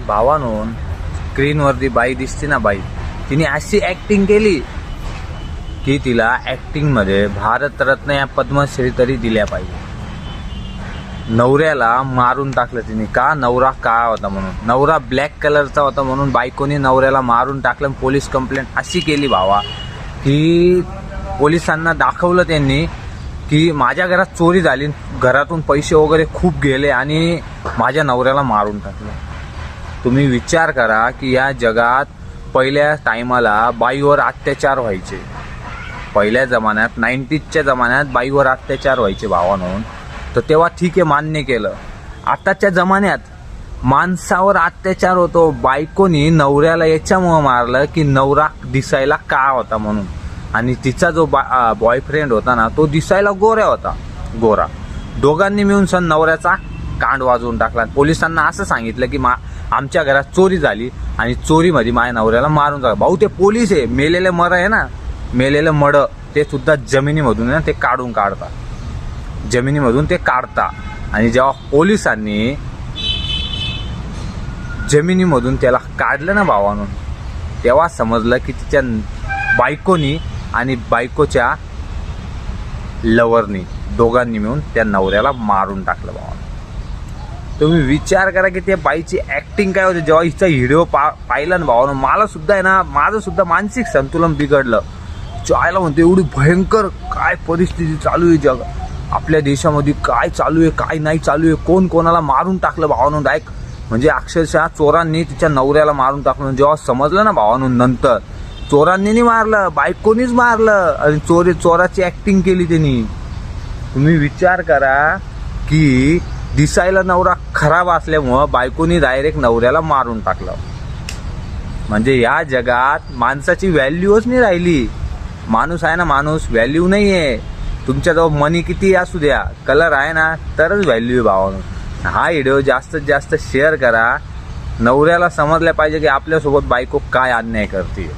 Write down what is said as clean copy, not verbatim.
भावानो, स्क्रीनवरती बाई दिसते ना बाई, तिने अशी ॲक्टिंग केली की तिला ॲक्टिंगमध्ये भारतरत्न या पद्मश्री तरी दिल्या पाहिजे. नवऱ्याला मारून टाकलं तिने. का? नवरा काळा होता म्हणून. नवरा ब्लॅक कलरचा होता म्हणून बायकोनी नवऱ्याला मारून टाकलं. पोलीस कंप्लेंट अशी केली भावा की पोलिसांना दाखवलं त्यांनी की माझ्या घरात चोरी झाली, घरातून पैसे वगैरे खूप गेले आणि माझ्या नवऱ्याला मारून टाकलं. तुम्ही विचार करा की या जगात पहिल्या टायमाला बाईवर अत्याचार व्हायचे. पहिल्या जमान्यात 90sच्या जमान्यात बाईवर अत्याचार व्हायचे भावांनो. तर तेव्हा ठीक आहे, मान्य केलं. आताच्या जमान्यात माणसावर अत्याचार होतो. बायकोनी नवऱ्याला याच्यामुळं मारलं की नवरा दिसायला काळा होता म्हणून, आणि तिचा जो बॉयफ्रेंड होता ना तो दिसायला गोरा. दोघांनी मिळून नवऱ्याचा कांड वाजवून टाकला. पोलिसांना असं सांगितलं की आमच्या घरात चोरी झाली आणि चोरीमध्ये माझ्या नवऱ्याला मारून टाकलं. भाऊ, ते पोलीस आहे. मेलेले मड आहे ना, मेलेलं मड ते सुद्धा जमिनीमधून ना ते काढता. जमिनीमधून ते काढता. आणि जेव्हा पोलिसांनी जमिनीमधून त्याला काढलं ना भावानं, तेव्हा समजलं की तिच्या बायकोनी आणि बायकोच्या लवरनी दोघांनी मिळून त्या नवऱ्याला मारून टाकलं भावानं. तुम्ही विचार करा की त्या बाईची ॲक्टिंग काय होती. जेव्हा हिचा व्हिडिओ पाहिला ना भावानं, मला सुद्धा आहे ना, माझं सुद्धा मानसिक संतुलन बिघडलं. चायला म्हणते एवढी भयंकर काय परिस्थिती चालू आहे जग, आपल्या देशामध्ये काय चालू आहे काय नाही चालू आहे, कोण कोणाला मारून टाकलं भावानं. डायरेक्ट म्हणजे अक्षरशः चोरांनी तिच्या नवऱ्याला मारून टाकलं. जेव्हा समजलं ना भावानं, नंतर चोरांनी नाही मारलं, बायकोनीच मारलं आणि चोराची ॲक्टिंग केली त्यांनी. तुम्ही विचार करा की दिसायला नवरा खराब असल्यामुळं बायकोनी डायरेक्ट नवऱ्याला मारून टाकलं. म्हणजे या जगात माणसाची व्हॅल्यूच नाही राहिली. माणूस आहे ना, माणूस व्हॅल्यू नाही आहे. तुमच्याजवळ मनी किती असू द्या, कलर आहे ना तरच व्हॅल्यू आहे भावानं. हा व्हिडिओ जास्तीत जास्त शेअर करा. नवऱ्याला समजलं पाहिजे की आपल्यासोबत बायको काय अन्याय करते.